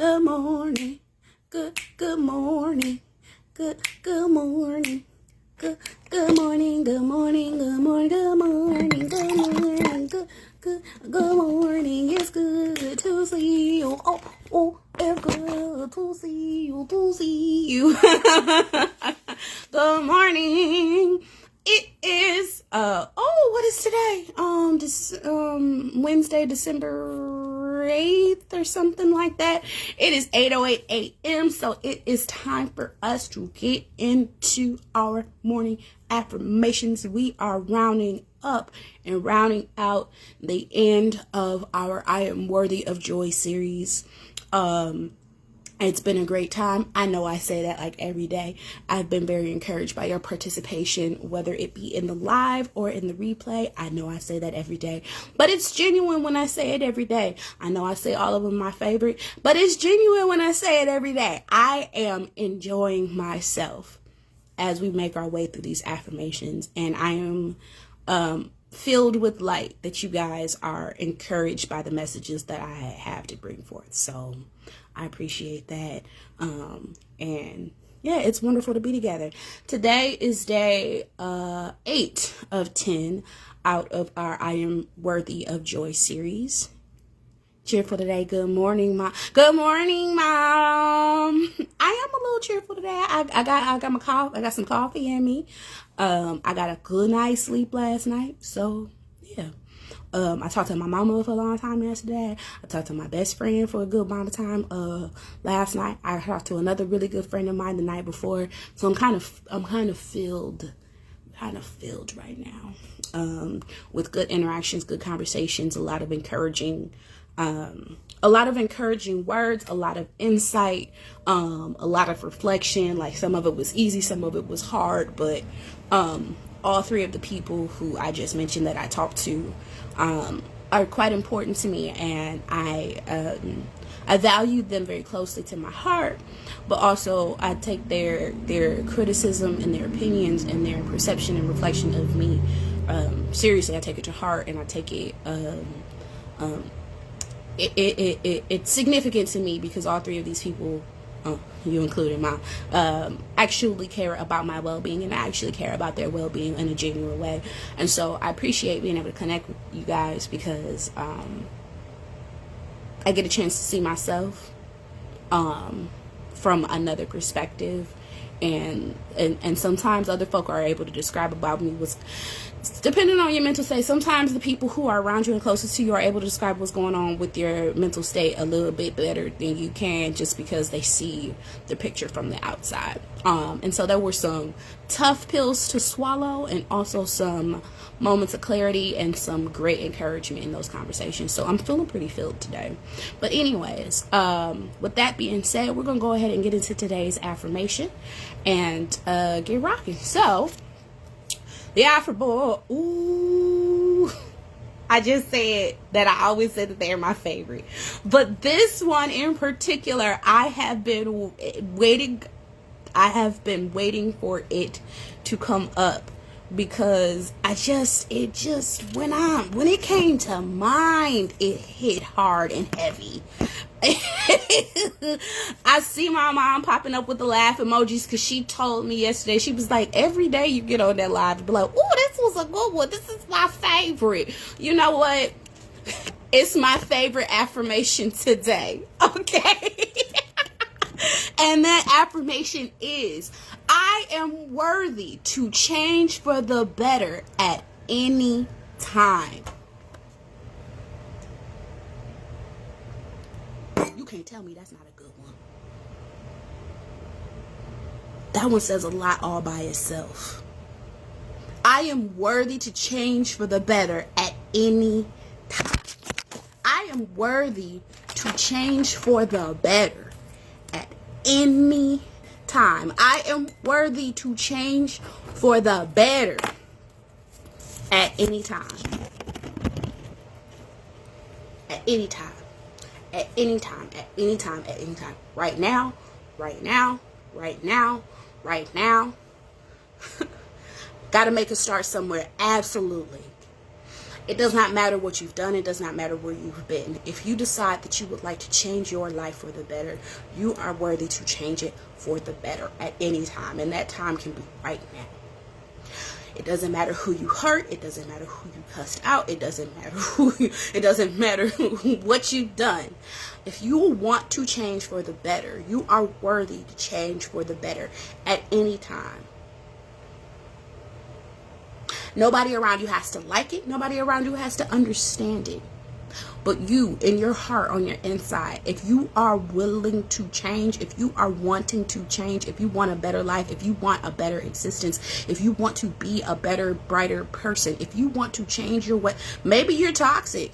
good morning, good morning, good morning, good morning, good morning, good morning, good morning, good morning, good morning. It's good to see you. It's good to see you. Good morning. It is what is today? Wednesday, December 8th or something like that. It is 8:08 a.m. So it is time for us to get into our morning affirmations. We are rounding up and rounding out the end of our I Am Worthy of Joy series. It's been a great time. I know I say that like every day. I've been very encouraged by your participation, whether it be in the live or in the replay. I know I say that every day, but it's genuine when I say it every day. I know I say all of them my favorite, but it's genuine when I say it every day. I am enjoying myself as we make our way through these affirmations, and I am filled with light that you guys are encouraged by the messages that I have to bring forth. So I appreciate that. And yeah, it's wonderful to be together. Today is day 8 of 10 out of our I Am Worthy of Joy series. Cheerful today. Good morning, Mom. Good morning, Mom. I am a little cheerful today. I got my coffee. I got some coffee in me. I got a good night's sleep last night. So yeah. I talked to my mama for a long time yesterday. I talked to my best friend for a good amount of time last night. I talked to another really good friend of mine the night before. So I'm kind of filled right now. With good interactions, good conversations, a lot of encouraging words, a lot of insight, a lot of reflection. Like some of it was easy, some of it was hard, but all three of the people who I just mentioned that I talked to are quite important to me, and I value them very closely to my heart, but also I take their criticism and their opinions and their perception and reflection of me seriously. I take it to heart, and I take it it's significant to me because all three of these people, you included, Mom, actually care about my well-being, and I actually care about their well-being in a genuine way. And so I appreciate being able to connect with you guys because I get a chance to see myself from another perspective, and sometimes other folk are able to describe about me what's depending on your mental state. Sometimes the people who are around you and closest to you are able to describe what's going on with your mental state a little bit better than you can, just because they see the picture from the outside. And so there were some tough pills to swallow, and also some moments of clarity and some great encouragement in those conversations. So I'm feeling pretty filled today. But anyways, with that being said, we're gonna go ahead and get into today's affirmation and get rocking. So the affirmation, I just said that I always said that they're my favorite. But this one in particular, I have been waiting for it to come up, because when it came to mind, it hit hard and heavy. I see my mom popping up with the laugh emojis because she told me yesterday, she was like, every day you get on that live, be like, oh, this was a good one. This is my favorite. You know what? It's my favorite affirmation today. Okay. And that affirmation is, I am worthy to change for the better at any time. You can't tell me that's not a good one. That one says a lot all by itself. I am worthy to change for the better at any time. I am worthy to change for the better at any time. I am worthy to change for the better at any time. At any time. At any time. At any time. At any time. Right now. Right now. Right now. Right now. Gotta make a start somewhere. Absolutely. It does not matter what you've done. It does not matter where you've been. If you decide that you would like to change your life for the better, you are worthy to change it for the better at any time. And that time can be right now. It doesn't matter who you hurt. It doesn't matter who you cussed out. It doesn't matter it doesn't matter what you've done. If you want to change for the better, you are worthy to change for the better at any time. Nobody around you has to like it. Nobody around you has to understand it. But you, in your heart, on your inside, if you are willing to change, if you are wanting to change, if you want a better life, if you want a better existence, if you want to be a better, brighter person, if you want to change your way, maybe you're toxic.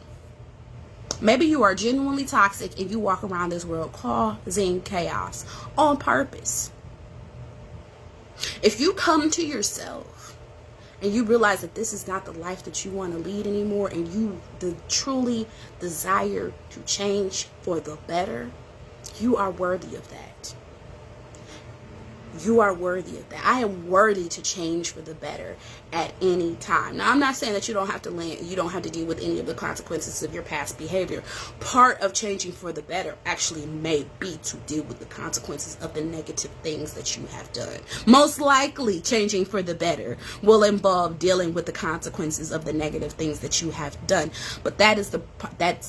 Maybe you are genuinely toxic if you walk around this world causing chaos on purpose. If you come to yourself and you realize that this is not the life that you want to lead anymore, and you truly desire to change for the better, you are worthy of that. You are worthy of that. I am worthy to change for the better at any time. Now, I'm not saying that you don't have to deal with any of the consequences of your past behavior. Part of changing for the better actually may be to deal with the consequences of the negative things that you have done. Most likely, changing for the better will involve dealing with the consequences of the negative things that you have done. But that's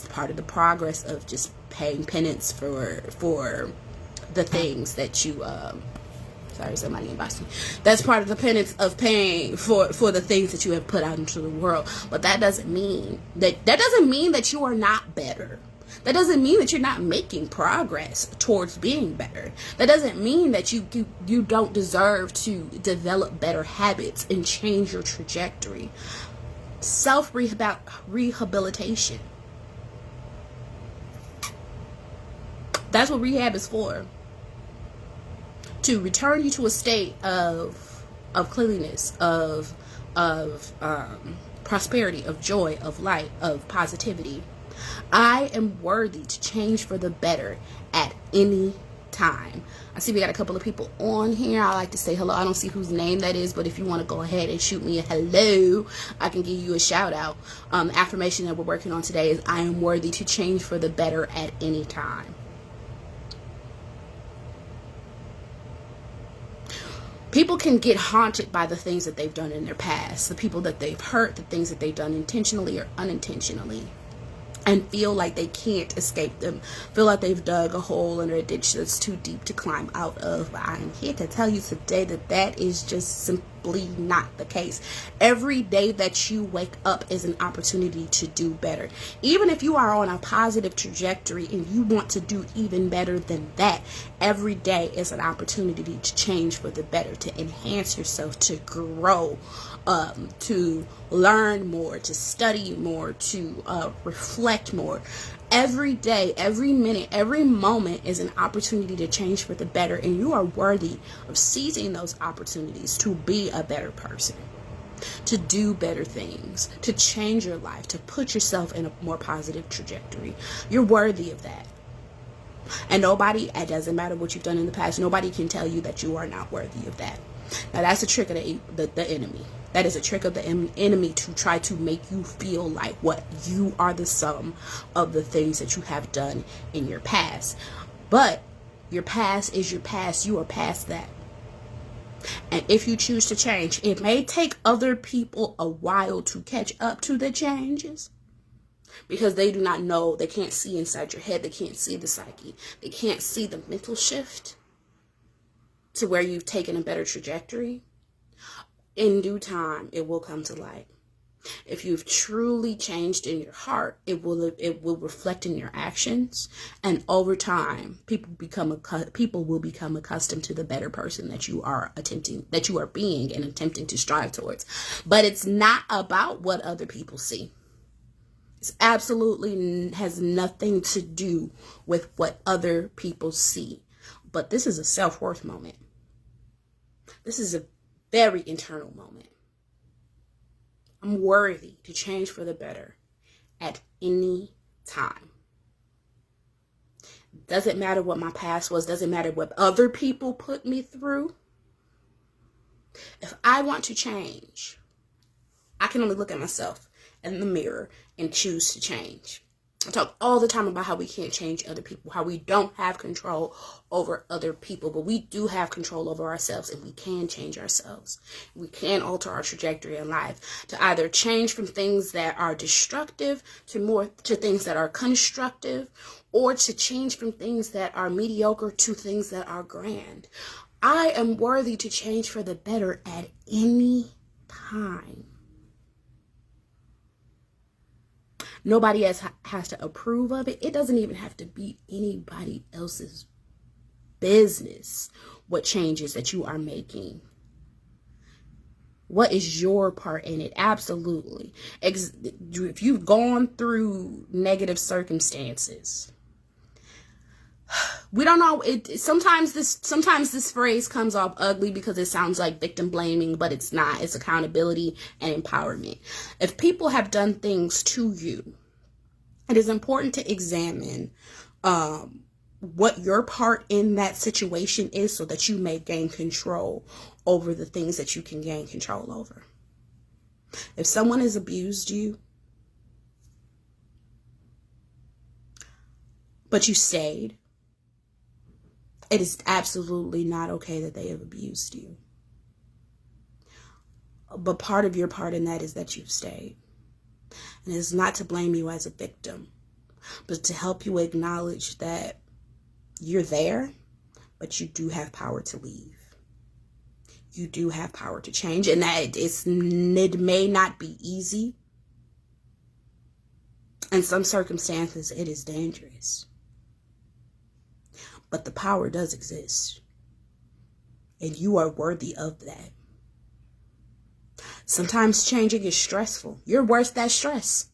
part of the progress of just paying penance for the things that you sorry, somebody inboxed me. That's part of the penance of paying for the things that you have put out into the world. But that doesn't mean that you are not better. That doesn't mean that you're not making progress towards being better. That doesn't mean that you don't deserve to develop better habits and change your trajectory. Self-rehabilitation. That's what rehab is for. To return you to a state of cleanliness, of prosperity, of joy, of light, of positivity. I am worthy to change for the better at any time. I see we got a couple of people on here. I like to say hello. I don't see whose name that is, but if you want to go ahead and shoot me a hello, I can give you a shout out. The affirmation that we're working on today is I am worthy to change for the better at any time. People can get haunted by the things that they've done in their past, the people that they've hurt, the things that they've done intentionally or unintentionally, and feel like they can't escape them, feel like they've dug a hole in a ditch that's too deep to climb out of. But I am here to tell you today that is just simply not the case. Every day that you wake up is an opportunity to do better. Even if you are on a positive trajectory and you want to do even better than that, every day is an opportunity to change for the better, to enhance yourself, to grow, to learn more, to study more, to reflect more. Every day, every minute, every moment is an opportunity to change for the better, and you are worthy of seizing those opportunities to be a better person, to do better things, to change your life, to put yourself in a more positive trajectory. You're worthy of that. And it doesn't matter what you've done in the past, nobody can tell you that you are not worthy of that. Now, that's a trick of the enemy. That is a trick of the enemy to try to make you feel like what you are the sum of the things that you have done in your past. But your past is your past. You are past that. And if you choose to change, it may take other people a while to catch up to the changes, because they do not know, they can't see inside your head, they can't see the psyche, they can't see the mental shift to where you've taken a better trajectory. In due time, it will come to light. If you've truly changed in your heart, it will reflect in your actions, and over time, people will become accustomed to the better person that you are being and attempting to strive towards. But it's not about what other people see. It absolutely has nothing to do with what other people see. But this is a self-worth moment. This is a very internal moment. I'm worthy to change for the better at any time. Doesn't matter what my past was. Doesn't matter what other people put me through. If I want to change, I can only look at myself in the mirror and choose to change. I talk all the time about how we can't change other people, how we don't have control over other people, but we do have control over ourselves, and we can change ourselves. We can alter our trajectory in life to either change from things that are destructive to things that are constructive, or to change from things that are mediocre to things that are grand. I am worthy to change for the better at any time. Nobody else has to approve of it. It doesn't even have to be anybody else's business what changes that you are making. What is your part in it? Absolutely. If you've gone through negative circumstances, we don't know. Sometimes this phrase comes off ugly because it sounds like victim blaming, but it's not. It's accountability and empowerment. If people have done things to you, it is important to examine what your part in that situation is, so that you may gain control over the things that you can gain control over. If someone has abused you, but you stayed, it is absolutely not okay that they have abused you. But part of your part in that is that you've stayed. And it's not to blame you as a victim, but to help you acknowledge that you're there, but you do have power to leave. You do have power to change, and that it may not be easy. In some circumstances, it is dangerous. But the power does exist, and you are worthy of that. Sometimes changing is stressful. You're worth that stress.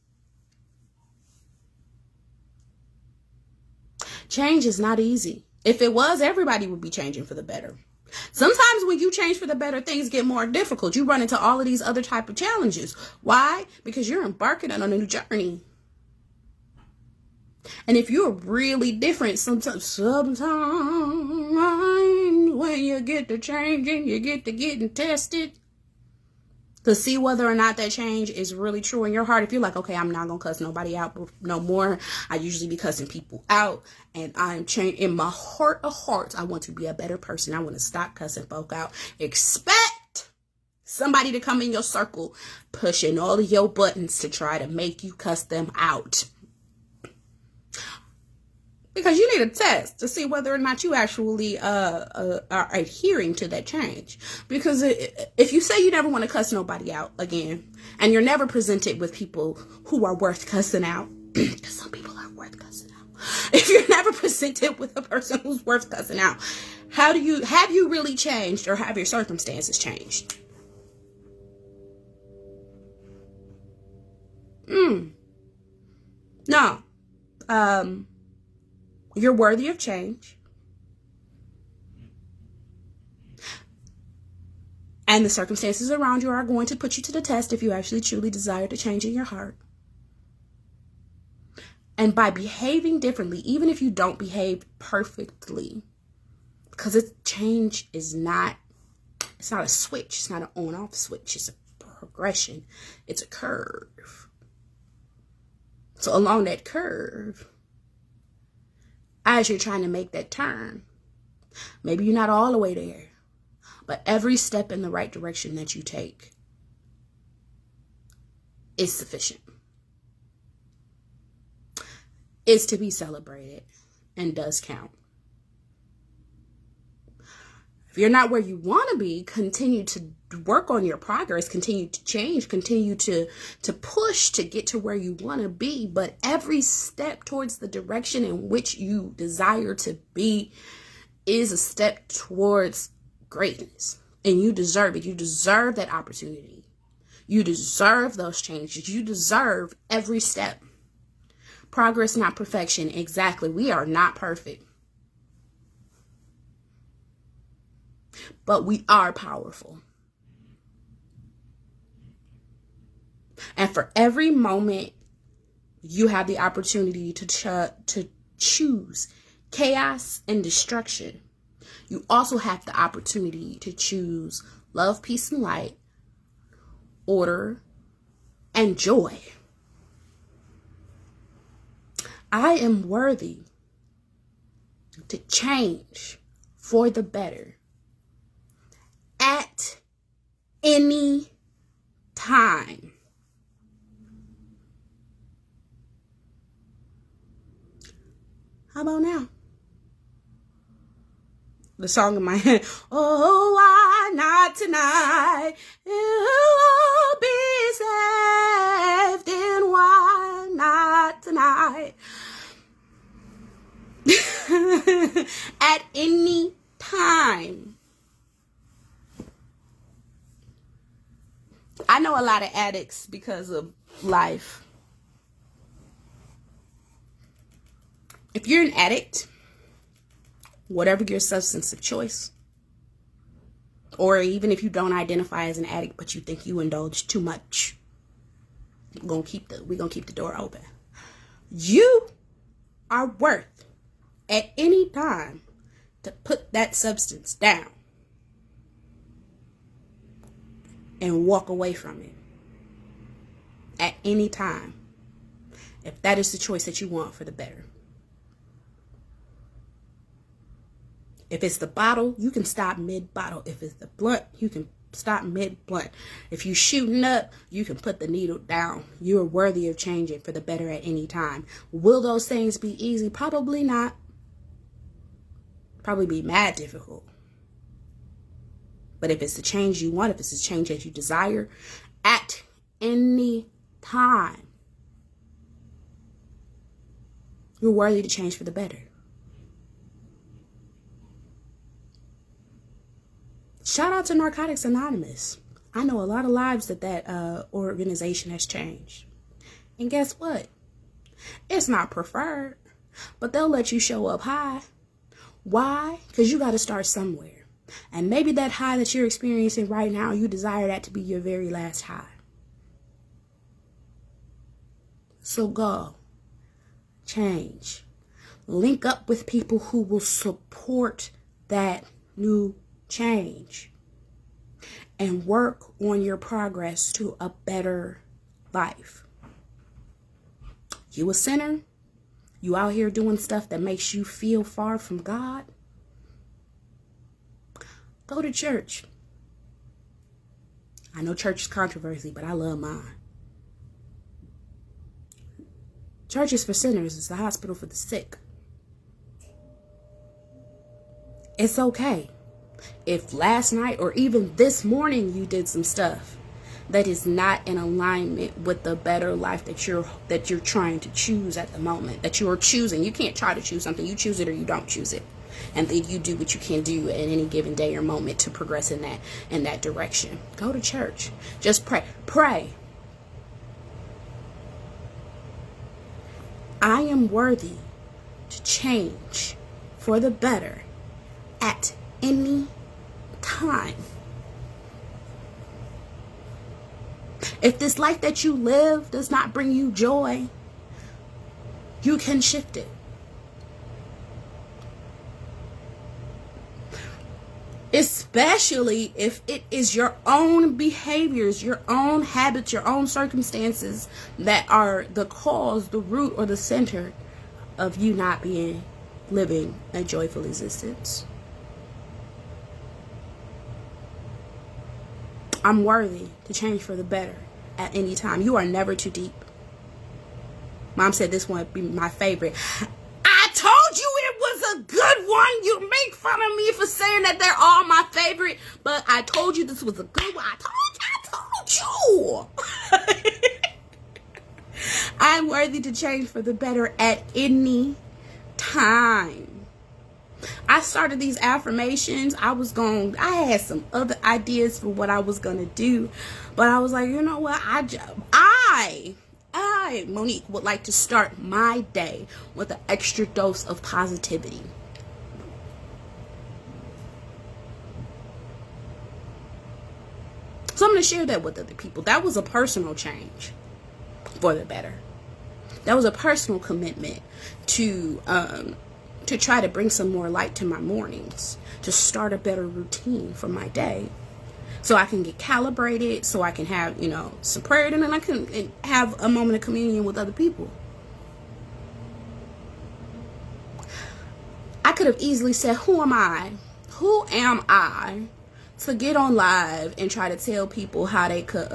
Change is not easy. If it was, everybody would be changing for the better. Sometimes when you change for the better, things get more difficult. You run into all of these other type of challenges. Why? Because you're embarking on a new journey. And if you're really different, sometimes when you get to changing, you get to getting tested to see whether or not that change is really true in your heart. If you're like, okay, I'm not going to cuss nobody out no more. I usually be cussing people out, and I'm changing in my heart of hearts. I want to be a better person. I want to stop cussing folk out. Expect somebody to come in your circle, pushing all of your buttons to try to make you cuss them out. Because you need a test to see whether or not you actually are adhering to that change. Because if you say you never want to cuss nobody out again, and you're never presented with people who are worth cussing out, because some people are worth cussing out. If you're never presented with a person who's worth cussing out, have you really changed, or have your circumstances changed? No. You're worthy of change. And the circumstances around you are going to put you to the test if you actually truly desire to change in your heart. And by behaving differently, even if you don't behave perfectly, because change is not, it's not a switch. It's not an on-off switch. It's a progression. It's a curve. So along that curve, as you're trying to make that turn, maybe you're not all the way there, but every step in the right direction that you take is sufficient. Is to be celebrated and does count. If you're not where you want to be, continue to work on your progress, continue to change, continue to push to get to where you want to be. But every step towards the direction in which you desire to be is a step towards greatness. And you deserve it. You deserve that opportunity. You deserve those changes. You deserve every step. Progress, not perfection. Exactly. We are not perfect. But we are powerful. And for every moment you have the opportunity to choose chaos and destruction, you also have the opportunity to choose love, peace, and light, order, and joy. I am worthy to change for the better at any time. How about now? The song in my head. Oh, why not tonight? You'll be saved. Then why not tonight? At any time. I know a lot of addicts because of life. If you're an addict, whatever your substance of choice, or even if you don't identify as an addict but you think you indulge too much, we're gonna keep the door open. You are worth at any time to put that substance down and walk away from it at any time, if that is the choice that you want for the better. If it's the bottle, you can stop mid-bottle. If it's the blunt, you can stop mid-blunt. If you're shooting up, you can put the needle down. You are worthy of changing for the better at any time. Will those things be easy? Probably not. Probably be mad difficult. But if it's the change you want, if it's the change that you desire, at any time, you're worthy to change for the better. Shout out to Narcotics Anonymous. I know a lot of lives that organization has changed. And guess what? It's not preferred, but they'll let you show up high. Why? Because you got to start somewhere. And maybe that high that you're experiencing right now, you desire that to be your very last high. So go. Change. Link up with people who will support that new change. And work on your progress to a better life. You a sinner? You out here doing stuff that makes you feel far from God? Go to church. I know church is controversy, but I love mine. Church is for sinners. It's the hospital for the sick. It's okay if last night or even this morning you did some stuff that is not in alignment with the better life that you're trying to choose at the moment, that you are choosing. You can't try to choose something. You choose it or you don't choose it. And then you do what you can do at any given day or moment to progress in that direction. Go to church. Just pray. Pray. I am worthy to change for the better at any time. If this life that you live does not bring you joy, you can shift it. Especially if it is your own behaviors, your own habits, your own circumstances that are the cause, the root, or the center of you not living a joyful existence. I'm worthy to change for the better at any time. You are never too deep. Mom said this one would be my favorite. I told you it was a good one. You make fun of me for saying that they're all my favorite, but I told you this was a good one. I told you. I'm worthy to change for the better at any time. I started these affirmations. I had some other ideas for what I was going to do, but I was like, you know what? I, Monique, would like to start my day with an extra dose of positivity. So I'm going to share that with other people. That was a personal change for the better. That was a personal commitment to try to bring some more light to my mornings, to start a better routine for my day. so I can get calibrated, so I can have, some prayer, and then I can have a moment of communion with other people. I could have easily said, who am I? Who am I to get on live and try to tell people how they could,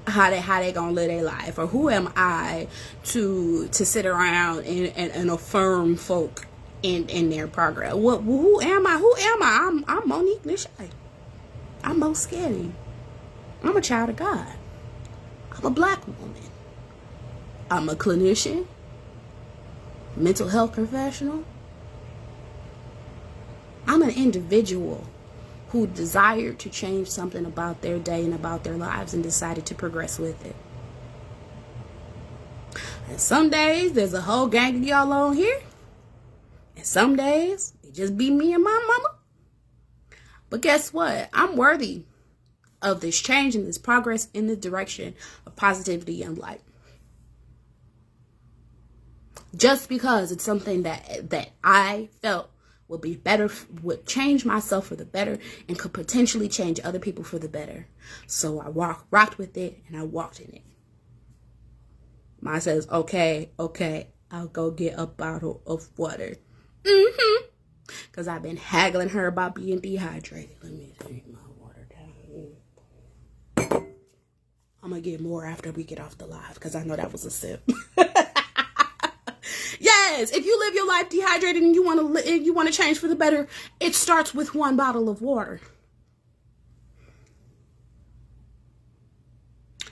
how they gonna live their life? Or who am I to sit around and affirm folk in their progress? Who am I? I'm Monique Nishay. I'm Moesghetti. I'm a child of God. I'm a black woman. I'm a clinician, mental health professional. I'm an individual who desired to change something about their day and about their lives and decided to progress with it. And some days there's a whole gang of y'all on here, and some days it just be me and my mama. But guess what? I'm worthy of this change and this progress in the direction of positivity and light. Just because it's something that I felt would be better, would change myself for the better, and could potentially change other people for the better. So I rocked with it, and I walked in it. Mine says, okay, I'll go get a bottle of water. Because I've been haggling her about being dehydrated. Let me drink my water down. I'm going to get more after we get off the live, because I know that was a sip. Yes, if you live your life dehydrated and you want to change for the better, it starts with one bottle of water.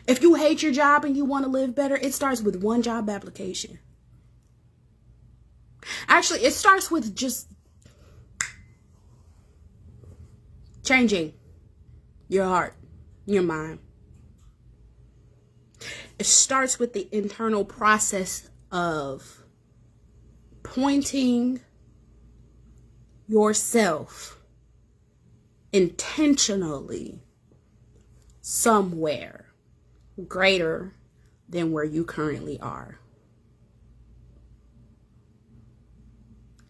If you hate your job and you want to live better, it starts with one job application. Actually, it starts with just changing your heart, your mind. It starts with the internal process of pointing yourself intentionally somewhere greater than where you currently are.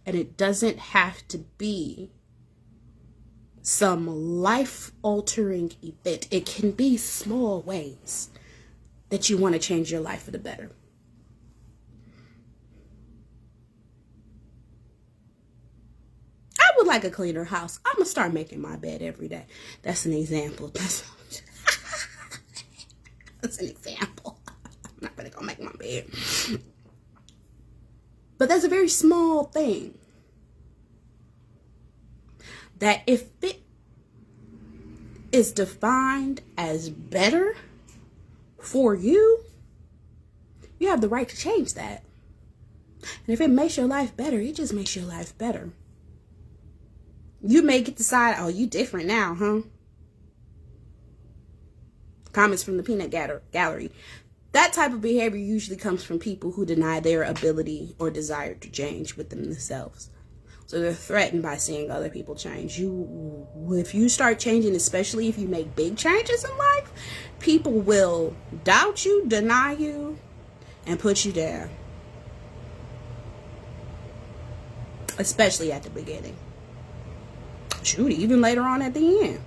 And it doesn't have to be some life-altering event. It can be small ways that you want to change your life for the better. I would like a cleaner house. I'm going to start making my bed every day. That's an example. That's an example. I'm not going to go make my bed. But that's a very small thing that if it is defined as better for you, you have the right to change that. And if it makes your life better, it just makes your life better. You may get to decide, oh, you different now, huh? Comments from the peanut gallery. That type of behavior usually comes from people who deny their ability or desire to change within themselves. So they're threatened by seeing other people change. If you start changing, especially if you make big changes in life, people will doubt you, deny you, and put you down. Especially at the beginning. Shoot, even later on at the end.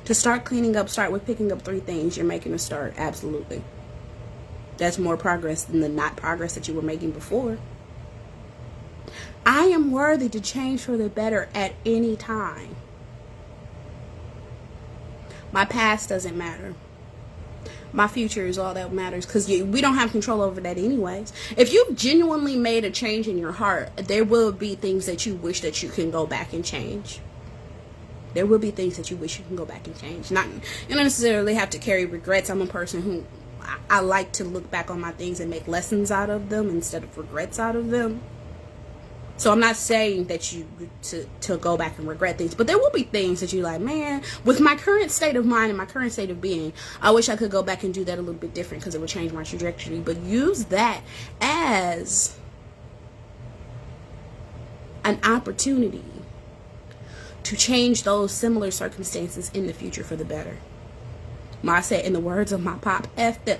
To start cleaning up, start with picking up 3 things you're making a start. Absolutely. That's more progress than the not progress that you were making before. I am worthy to change for the better at any time. My past doesn't matter. My future is all that matters, because we don't have control over that anyways. If you've genuinely made a change in your heart, there will be things that you wish that you can go back and change. There will be things that you wish you can go back and change. You don't necessarily have to carry regrets. I'm a person who I like to look back on my things and make lessons out of them instead of regrets out of them. So I'm not saying that you to go back and regret things, but there will be things that you're like, man, with my current state of mind and my current state of being, I wish I could go back and do that a little bit different because it would change my trajectory. But use that as an opportunity to change those similar circumstances in the future for the better. I said, in the words of my pop, F them.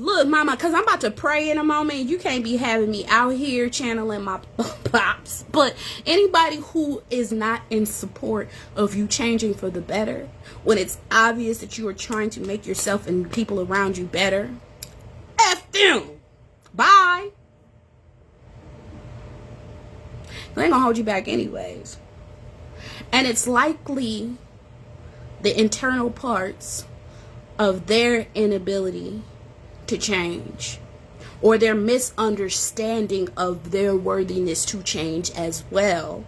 Look, mama, because I'm about to pray in a moment. You can't be having me out here channeling my pops. But anybody who is not in support of you changing for the better, when it's obvious that you are trying to make yourself and people around you better, F them. Bye. They ain't gonna hold you back anyways. And it's likely the internal parts of their inability to change, or their misunderstanding of their worthiness to change as well,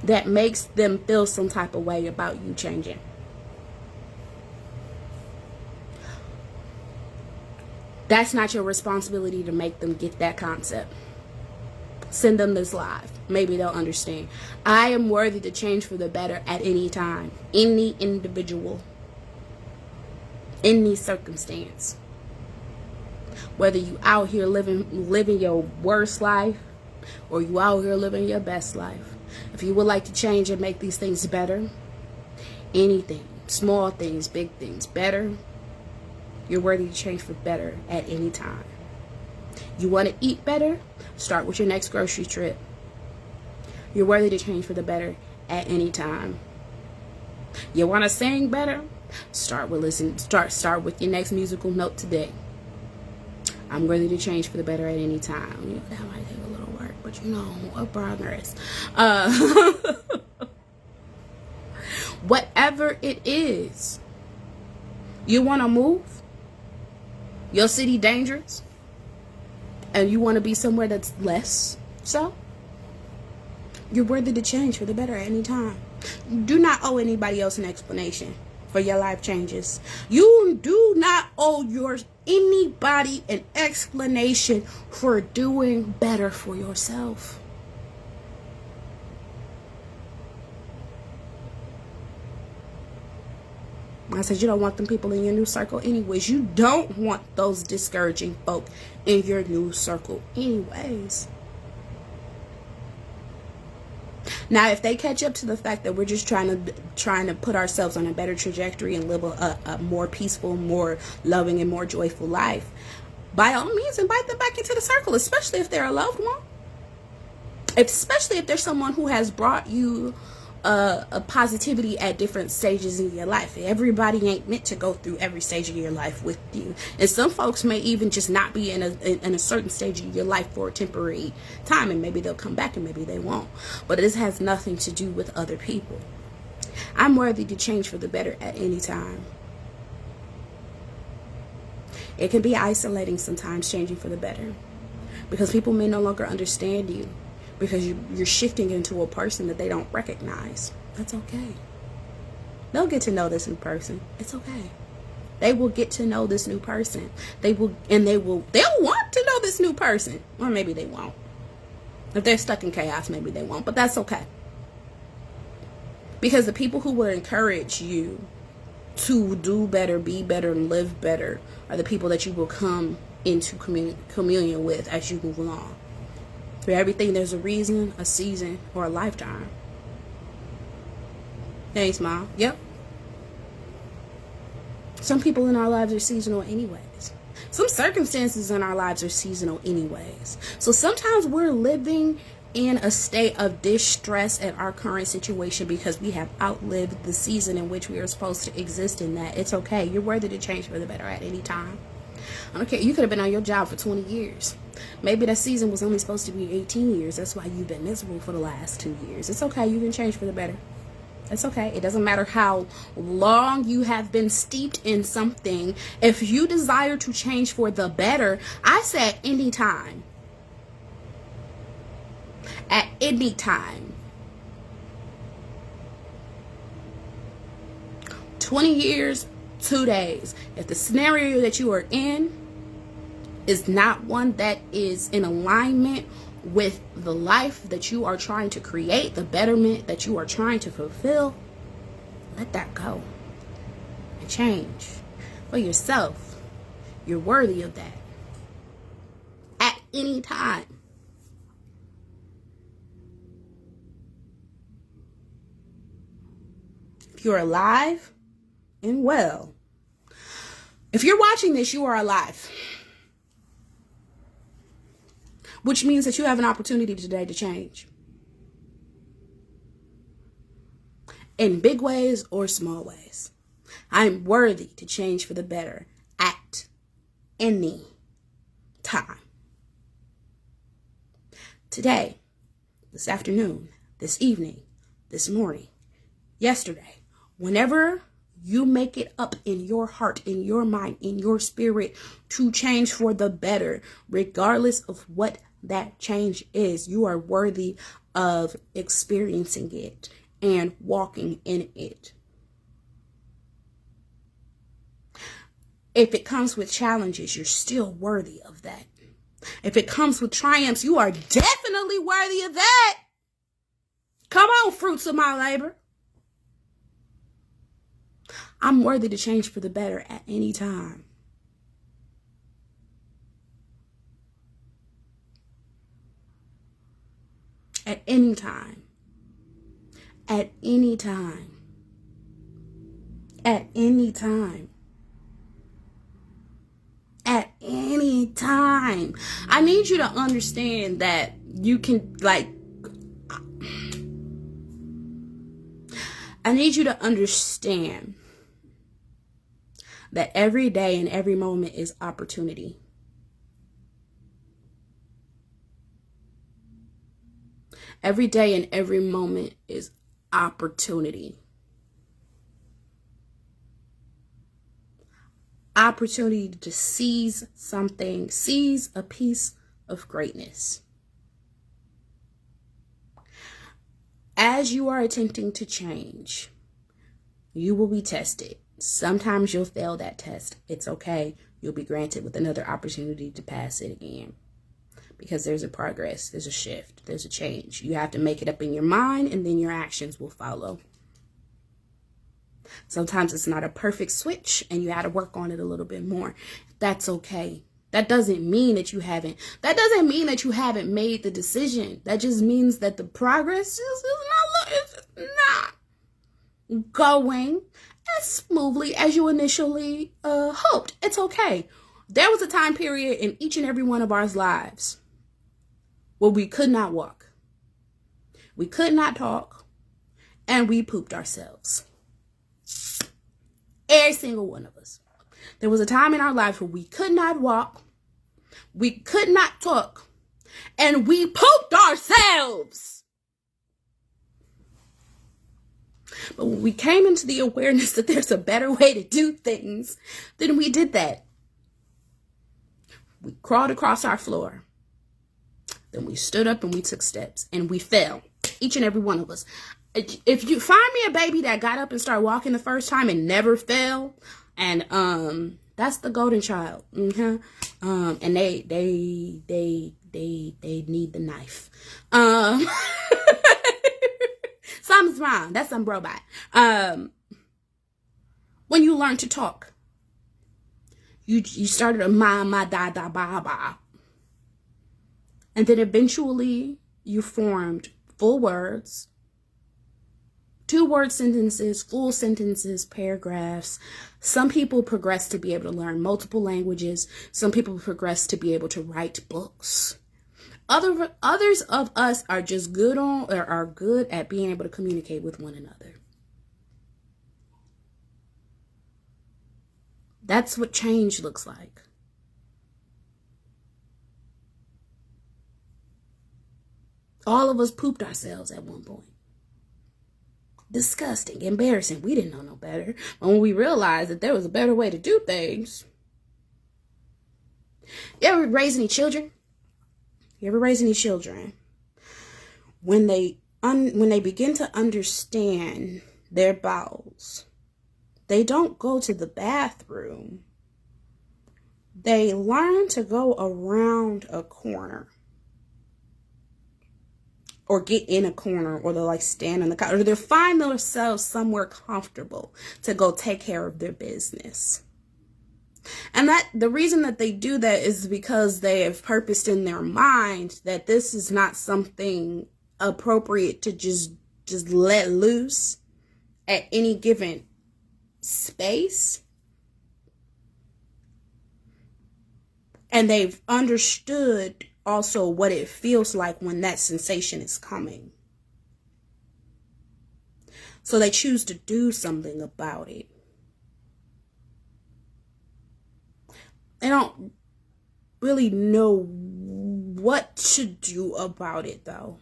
that makes them feel some type of way about you changing. That's not your responsibility to make them get that concept. Send them this live. Maybe they'll understand. I am worthy to change for the better at any time, any individual, any circumstance. Whether you out here living your worst life, or you out here living your best life. If you would like to change and make these things better, anything, small things, big things, better, you're worthy to change for better at any time. You want to eat better? Start with your next grocery trip. You're worthy to change for the better at any time. You want to sing better? Start with your next musical note today. I'm worthy to change for the better at any time. You know, that might take a little work, but you know, what progress. Whatever it is, you want to move. Your city dangerous, and you want to be somewhere that's less so. You're worthy to change for the better at any time. You do not owe anybody else an explanation for your life changes. You do not owe anybody an explanation for doing better for yourself. I said you don't want them people in your new circle anyways. You don't want those discouraging folk in your new circle anyways. Now, if they catch up to the fact that we're just trying to put ourselves on a better trajectory and live a more peaceful, more loving, and more joyful life, by all means, invite them back into the circle, especially if they're a loved one. Especially if there's someone who has brought you a positivity at different stages in your life. Everybody ain't meant to go through every stage of your life with you, and some folks may even just not be in a certain stage of your life for a temporary time, and maybe they'll come back and maybe they won't. But this has nothing to do with other people. I'm worthy to change for the better at any time. It can be isolating sometimes, changing for the better, because people may no longer understand you, because you're shifting into a person that they don't recognize. That's okay. They'll get to know this new person. It's okay. They will get to know this new person. They'll want to know this new person. Or maybe they won't. If they're stuck in chaos, maybe they won't. But that's okay. Because the people who will encourage you to do better, be better, and live better are the people that you will come into communion with as you move along. For everything, there's a reason, a season, or a lifetime. Thanks, Mom. Yep. Some people in our lives are seasonal anyways. Some circumstances in our lives are seasonal anyways. So sometimes we're living in a state of distress at our current situation because we have outlived the season in which we are supposed to exist in that. It's okay. You're worthy to change for the better at any time. I don't care. You could have been on your job for 20 years. Maybe that season was only supposed to be 18 years. That's why you've been miserable for the last 2 years. It's okay. You can change for the better. It's okay. It doesn't matter how long you have been steeped in something. If you desire to change for the better, I said anytime. At any time. 20 years, 2 days. If the scenario that you are in is not one that is in alignment with the life that you are trying to create, the betterment that you are trying to fulfill, let that go and change for yourself. You're worthy of that at any time. If you're alive and well, If you're watching this, you are alive, which means that you have an opportunity today to change in big ways or small ways. I'm worthy to change for the better at any time. Today, this afternoon, this evening, this morning, yesterday, whenever you make it up in your heart, in your mind, in your spirit to change for the better, regardless of what that change is, you are worthy of experiencing it and walking in it. If it comes with challenges, you're still worthy of that. If it comes with triumphs, you are definitely worthy of that. Come on, fruits of my labor. I'm worthy to change for the better at any time. At any time. At any time. At any time. At any time. I need you to understand that you can, I need you to understand that every day and every moment is opportunity. Every day and every moment is opportunity. Opportunity to seize something, seize a piece of greatness. As you are attempting to change, you will be tested. Sometimes you'll fail that test. It's okay. You'll be granted with another opportunity to pass it again. Because there's a progress, there's a shift, there's a change. You have to make it up in your mind, and then your actions will follow. Sometimes it's not a perfect switch, and you got to work on it a little bit more. That's okay. That doesn't mean that you haven't made the decision. That just means that the progress is not going as smoothly as you initially hoped. It's okay. There was a time period in each and every one of our lives where we could not walk, we could not talk, and we pooped ourselves. Every single one of us. There was a time in our lives where we could not walk, we could not talk, and we pooped ourselves. But when we came into the awareness that there's a better way to do things, then we did that. We crawled across our floor. Then we stood up and we took steps, and we fell. Each and every one of us. If you find me a baby that got up and started walking the first time and never fell, and that's the golden child. And they need the knife. Something's wrong. That's some robot. When you learn to talk, you started a ma da da ba ba, and then eventually you formed full words, 2-word sentences, full sentences, paragraphs. Some people progress to be able to learn multiple languages. Some people progress to be able to write books. Others of us are just good at being able to communicate with one another. That's what change looks like. All of us pooped ourselves at one point. Disgusting, embarrassing. We didn't know no better. But when we realized that there was a better way to do things. You ever raise any children? When they begin to understand their bowels, they don't go to the bathroom. They learn to go around a corner. Or get in a corner, or they'll stand on the couch, or they'll find themselves somewhere comfortable to go take care of their business. And that the reason that they do that is because they have purposed in their mind that this is not something appropriate to just let loose at any given space. And they've understood also what it feels like when that sensation is coming. So they choose to do something about it. They don't really know what to do about it, though.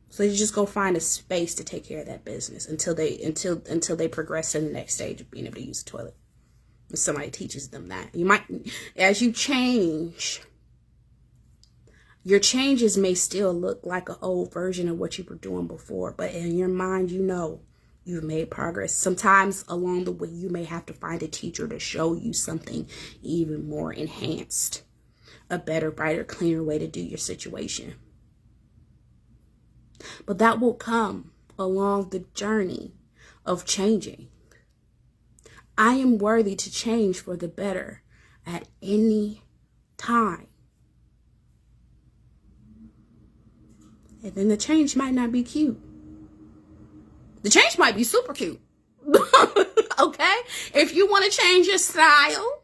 So they just go find a space to take care of that business until they progress to the next stage of being able to use the toilet. If somebody teaches them that. You might, as you change, your changes may still look like an old version of what you were doing before, but in your mind, you know you've made progress. Sometimes along the way, you may have to find a teacher to show you something even more enhanced, a better, brighter, cleaner way to do your situation. But that will come along the journey of changing. I am worthy to change for the better at any time. And then the change might not be cute. The change might be super cute. Okay? If you want to change your style,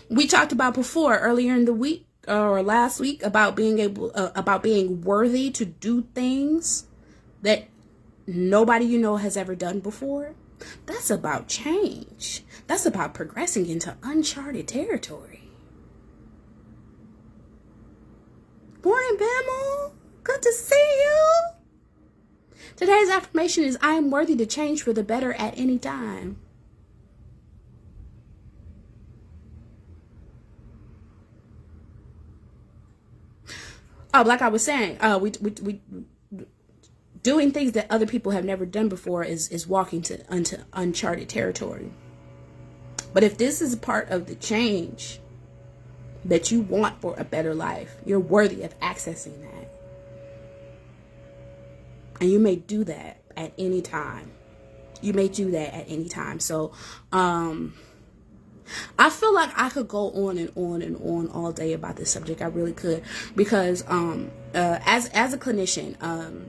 we talked about before earlier in the week or last week about being worthy to do things that nobody you know has ever done before. That's about change. That's about progressing into uncharted territory. Morning, Bamel. Good to see you. Today's affirmation is, I am worthy to change for the better at any time. Oh, like I was saying, we doing things that other people have never done before is walking into uncharted territory. But if this is a part of the change that you want for a better life, you're worthy of accessing that. And you may do that at any time. You may do that at any time. So, I feel like I could go on and on and on all day about this subject. I really could, because as a clinician,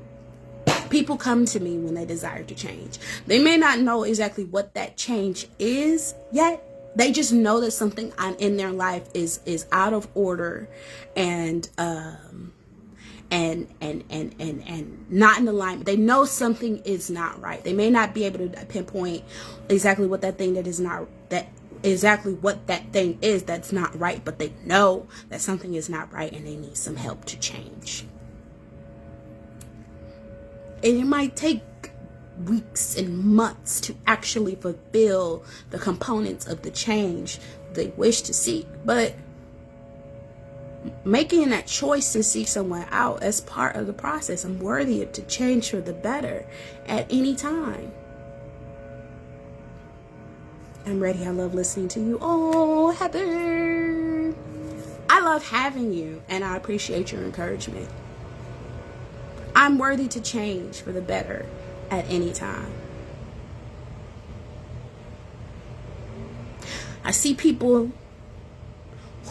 people come to me when they desire to change. They may not know exactly what that change is yet. They just know that something in their life is out of order and not in alignment. They know something is not right. They may not be able to pinpoint exactly what that thing exactly what that thing is that's not right, but they know that something is not right and they need some help to change. And it might take weeks and months to actually fulfill the components of the change they wish to seek, but making that choice to seek someone out as part of the process. I'm worthy to change for the better at any time. I'm ready. I love listening to you. Oh, Heather. I love having you, and I appreciate your encouragement. I'm worthy to change for the better at any time. I see people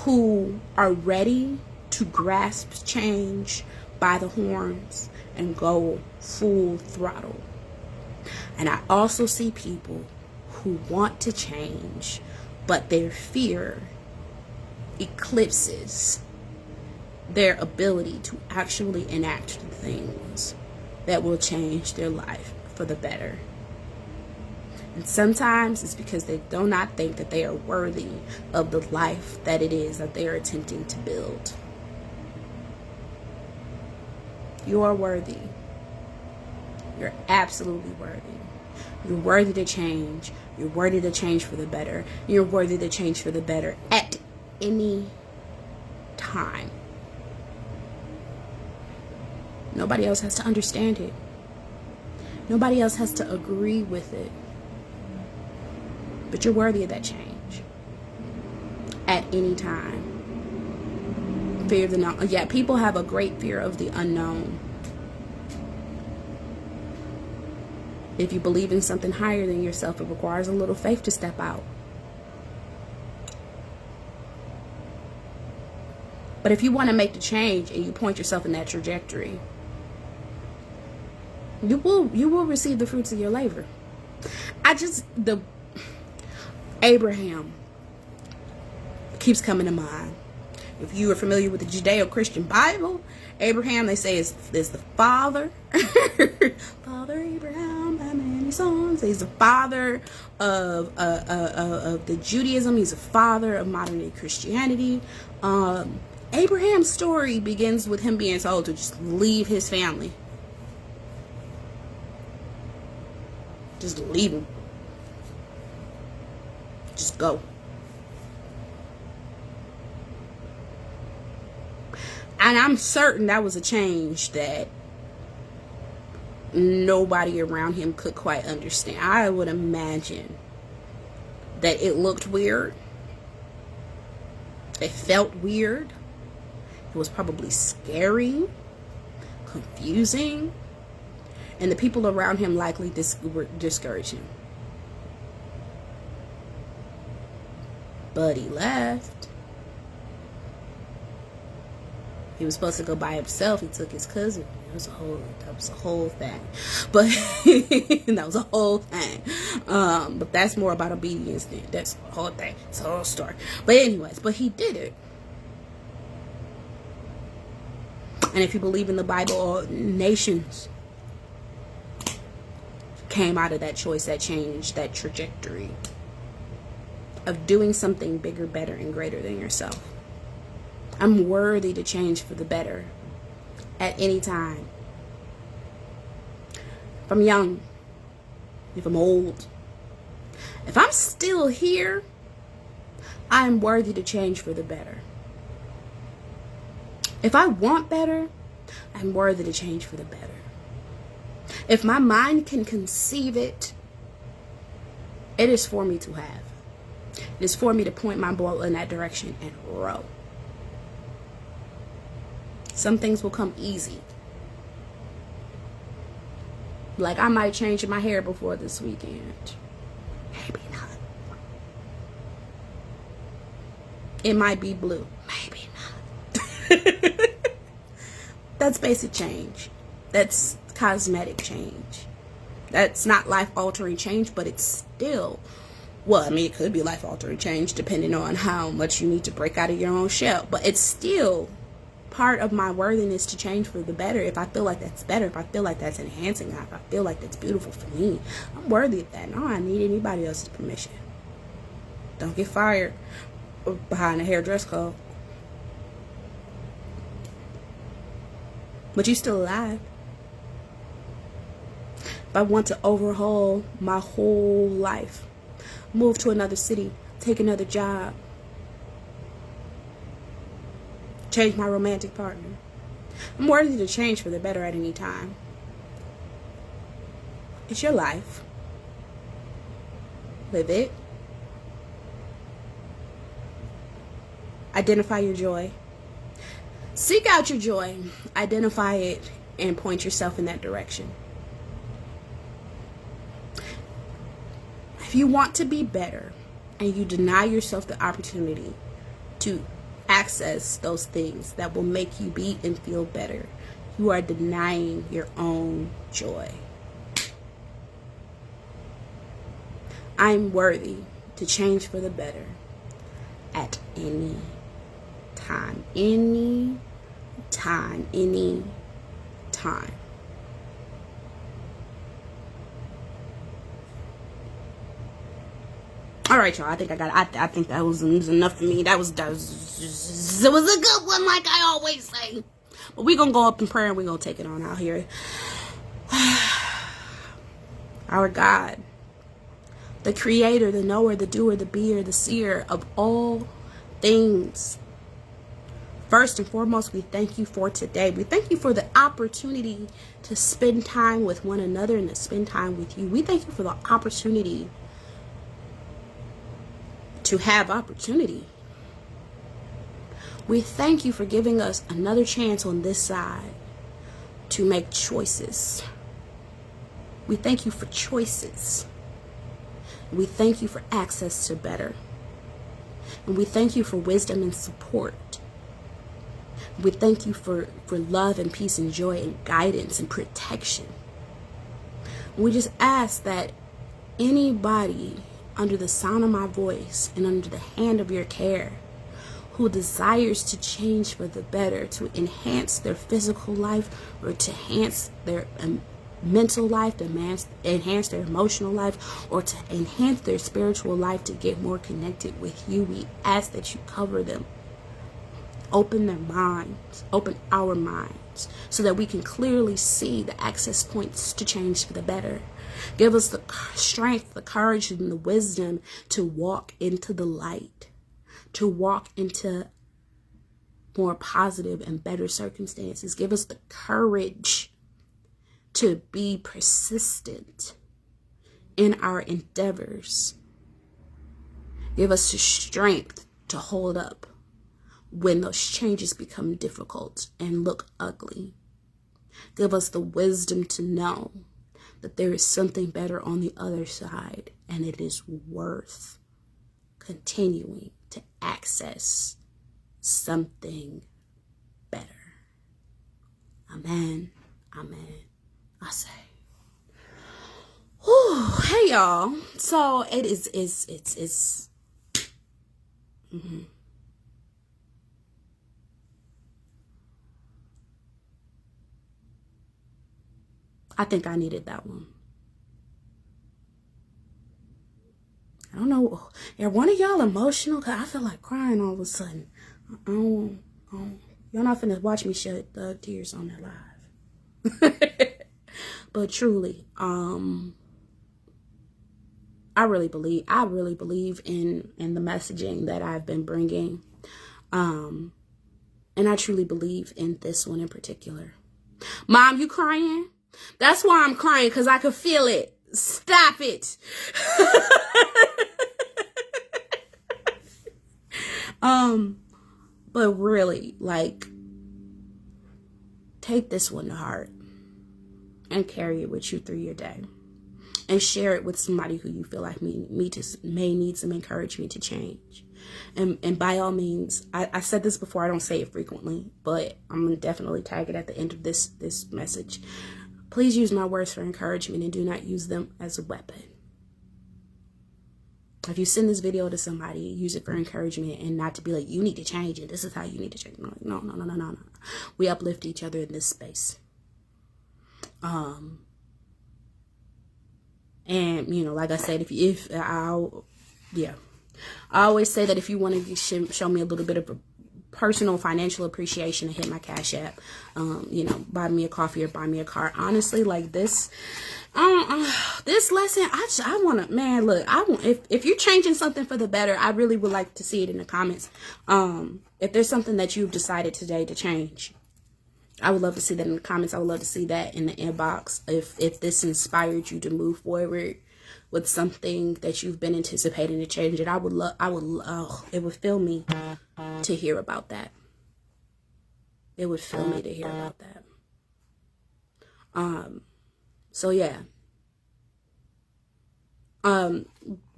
who are ready to grasp change by the horns and go full throttle. And I also see people who want to change, but their fear eclipses their ability to actually enact the things that will change their life for the better. And sometimes it's because they do not think that they are worthy of the life that it is that they are attempting to build. You are worthy. You're absolutely worthy. You're worthy to change. You're worthy to change for the better. You're worthy to change for the better at any time. Nobody else has to understand it. Nobody else has to agree with it. But you're worthy of that change at any time. Fear of the unknown. Yeah, people have a great fear of the unknown. If you believe in something higher than yourself, it requires a little faith to step out. But if you want to make the change and you point yourself in that trajectory, you will receive the fruits of your labor. Abraham keeps coming to mind. If you are familiar with the Judeo-Christian Bible, Abraham, they say, is the father. Father Abraham by many sons. He's the father of the Judaism. He's the father of modern day Christianity. Abraham's story begins with him being told to just leave his family. Just leave him. Just go. And I'm certain that was a change that nobody around him could quite understand. I would imagine that it looked weird. It felt weird. It was probably scary, confusing, and the people around him likely discouraged him. But he left. He was supposed to go by himself. He took his cousin. That was a whole thing. But that was a whole thing. But that's more about obedience than that's the whole thing. It's a whole story. But anyways, but he did it. And if you believe in the Bible, all nations came out of that choice, that change, that trajectory of doing something bigger, better, and greater than yourself. I'm worthy to change for the better at any time. If I'm young, if I'm old, if I'm still here, I am worthy to change for the better. If I want better, I'm worthy to change for the better. If my mind can conceive it, it is for me to have. It is for me to point my ball in that direction and row. Some things will come easy. Like I might change my hair before this weekend. Maybe not. It might be blue. Maybe not. That's basic change. That's cosmetic change. That's not life-altering change, but it's still, well, I mean, it could be life-altering change depending on how much you need to break out of your own shell. But it's still part of my worthiness to change for the better. If I feel like that's better, if I feel like that's enhancing, if I feel like that's beautiful for me, I'm worthy of that. No, I need anybody else's permission. Don't get fired behind a hairdress code. But you're still alive. If I want to overhaul my whole life, move to another city, take another job, change my romantic partner, I'm worthy to change for the better at any time. It's your life. Live it. Identify your joy. Seek out your joy. Identify it and point yourself in that direction. If you want to be better and you deny yourself the opportunity to access those things that will make you be and feel better, you are denying your own joy. I'm worthy to change for the better at any time. Any time. Any time. All right, y'all. I think that was enough for me. It was a good one, like I always say. But we're gonna go up in prayer and we're gonna take it on out here. Our God, the creator, the knower, the doer, the beer, the seer of all things. First and foremost, we thank you for today. We thank you for the opportunity to spend time with one another and to spend time with you. We thank you for the opportunity to have opportunity. We thank you for giving us another chance on this side to make choices. We thank you for choices. We thank you for access to better. And we thank you for wisdom and support. We thank you for love and peace and joy and guidance and protection. We just ask that anybody under the sound of my voice and under the hand of your care who desires to change for the better, to enhance their physical life or to enhance their mental life, to enhance their emotional life, or to enhance their spiritual life, to get more connected with you. We ask that you cover them. Open their minds, open our minds, so that we can clearly see the access points to change for the better. Give us the strength, the courage, and the wisdom to walk into the light, to walk into more positive and better circumstances. Give us the courage to be persistent in our endeavors. Give us the strength to hold up when those changes become difficult and look ugly. Give us the wisdom to know that there is something better on the other side, and it is worth continuing to access something better. Amen. Amen. I say. Whew, hey y'all. So it's I think I needed that one. I don't know. Are one of y'all emotional? Cause I feel like crying all of a sudden. Y'all not finna watch me shed the tears on that live. But truly, I really believe in the messaging that I've been bringing. And I truly believe in this one in particular. Mom, you crying? That's why I'm crying, because I could feel it. Stop it. But really, like, take this one to heart and carry it with you through your day, and share it with somebody who you feel like may need some encouragement to change. And by all means, I said this before, I don't say it frequently, but I'm going to definitely tag it at the end of this message. Please use my words for encouragement and do not use them as a weapon. If you send this video to somebody, use it for encouragement and not to be like, you need to change and this is how you need to change. No. We uplift each other in this space. And you know, like I said, I always say that if you want to show me a little bit of personal financial appreciation, and hit my cash app, buy me a coffee or buy me a car. Honestly, like this lesson, I want to, man, look, if you're changing something for the better, I really would like to see it in the comments. If there's something that you've decided today to change, I would love to see that in the comments. I would love to see that in the inbox. If this inspired you to move forward with something that you've been anticipating to change, it, it would fill me to hear about that. It would fill me to hear about that. So yeah.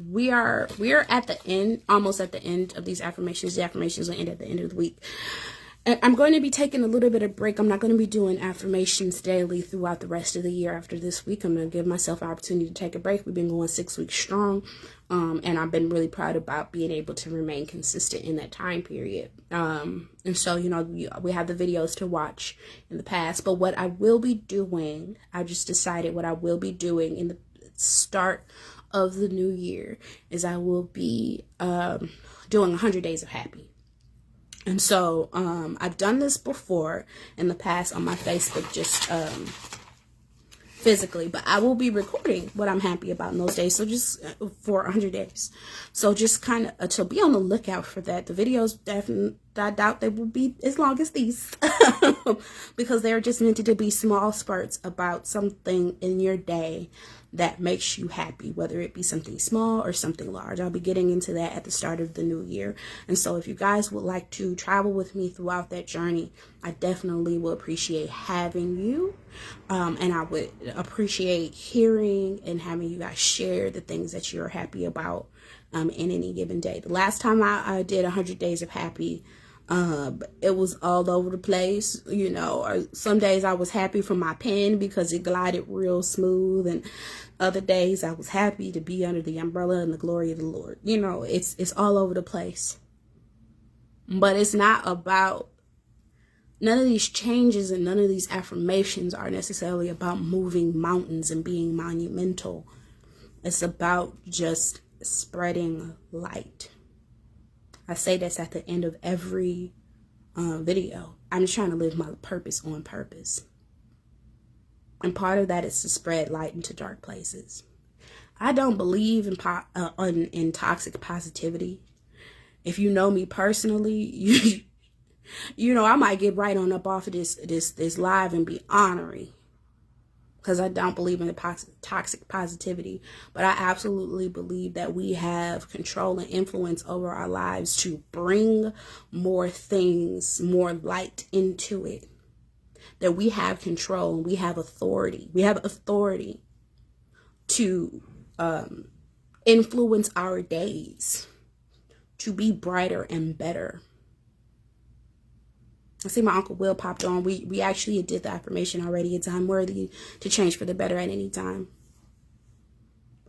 We are at the end, almost at the end of these affirmations. The affirmations will end at the end of the week. I'm going to be taking a little bit of break. I'm not going to be doing affirmations daily throughout the rest of the year. After this week, I'm going to give myself an opportunity to take a break. We've been going 6 weeks strong. And I've been really proud about being able to remain consistent in that time period. And so, we have the videos to watch in the past. But what I will be doing, I just decided what I will be doing in the start of the new year is I will be doing 100 Days of Happy. And so I've done this before in the past on my Facebook, just physically, but I will be recording what I'm happy about in those days. So just for 100 days. So just kind of to be on the lookout for that. The videos, definitely, I doubt they will be as long as these because they're just meant to be small spurts about something in your day that makes you happy, whether it be something small or something large. I'll be getting into that at the start of the new year. And so if you guys would like to travel with me throughout that journey, I definitely will appreciate having you. And I would appreciate hearing and having you guys share the things that you're happy about in any given day. The last time I did 100 Days of Happy, it was all over the place, or some days I was happy for my pen because it glided real smooth, and other days I was happy to be under the umbrella and the glory of the Lord. It's all over the place. But it's not about, none of these changes and none of these affirmations are necessarily about moving mountains and being monumental. It's about just spreading light. I say this at the end of every video. I'm just trying to live my purpose on purpose. And part of that is to spread light into dark places. I don't believe in toxic positivity. If you know me personally, you know I might get right on up off of this live and be honorary, because I don't believe in the toxic positivity. But I absolutely believe that we have control and influence over our lives to bring more things, more light into it. That we have control and we have authority. We have authority to influence our days to be brighter and better. I see my Uncle Will popped on. We actually did the affirmation already. It's I'm worthy to change for the better at any time.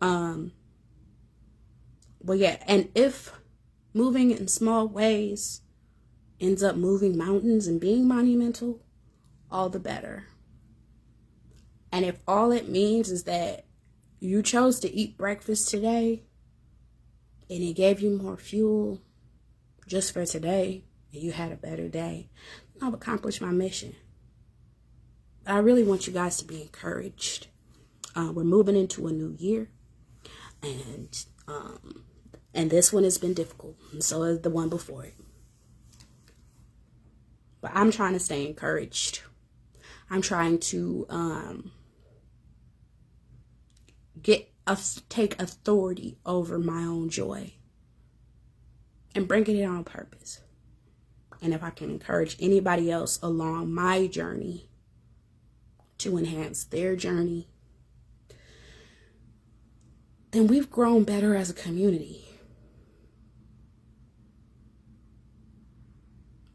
But yeah, and if moving in small ways ends up moving mountains and being monumental, all the better. And if all it means is that you chose to eat breakfast today and it gave you more fuel just for today, and you had a better day, I've accomplished my mission. I really want you guys to be encouraged. We're moving into a new year, and this one has been difficult, and so is the one before it. But I'm trying to stay encouraged. I'm trying to take authority over my own joy and bringing it on purpose. And if I can encourage anybody else along my journey to enhance their journey, then we've grown better as a community.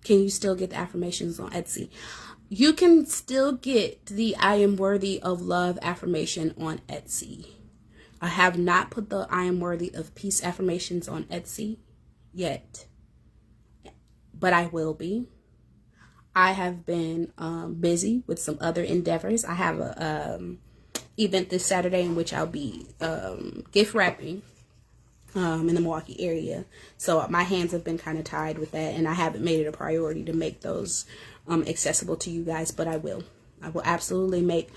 Can you still get the affirmations on Etsy? You can still get the I am worthy of love affirmation on Etsy. I have not put the I am worthy of peace affirmations on Etsy yet, but I will be. I have been busy with some other endeavors. I have a event this Saturday in which I'll be gift wrapping in the Milwaukee area. So my hands have been kind of tied with that, and I haven't made it a priority to make those accessible to you guys, but I will. I will absolutely make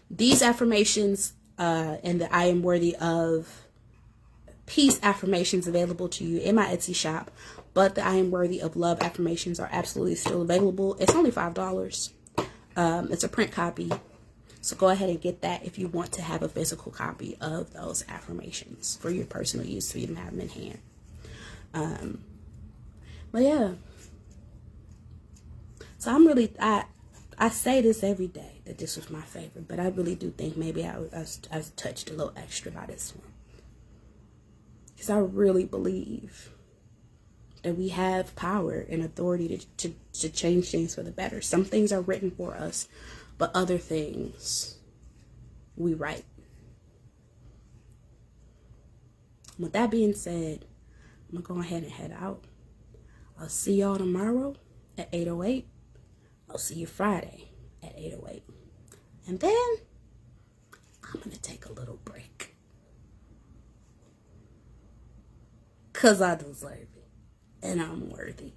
these affirmations and the I am worthy of peace affirmations available to you in my Etsy shop. But the I am worthy of love affirmations are absolutely still available. It's only $5. It's a print copy. So go ahead and get that if you want to have a physical copy of those affirmations for your personal use, so you can have them in hand. But yeah. So I'm really, I say this every day that this was my favorite, but I really do think maybe I touched a little extra by this one. Because I really believe that we have power and authority to change things for the better. Some things are written for us, but other things we write. With that being said, I'm going to go ahead and head out. I'll see y'all tomorrow at 8:08. I'll see you Friday at 8:08. And then I'm going to take a little break. Because I deserve it. And I'm worthy.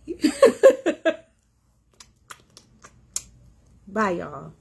Bye, y'all.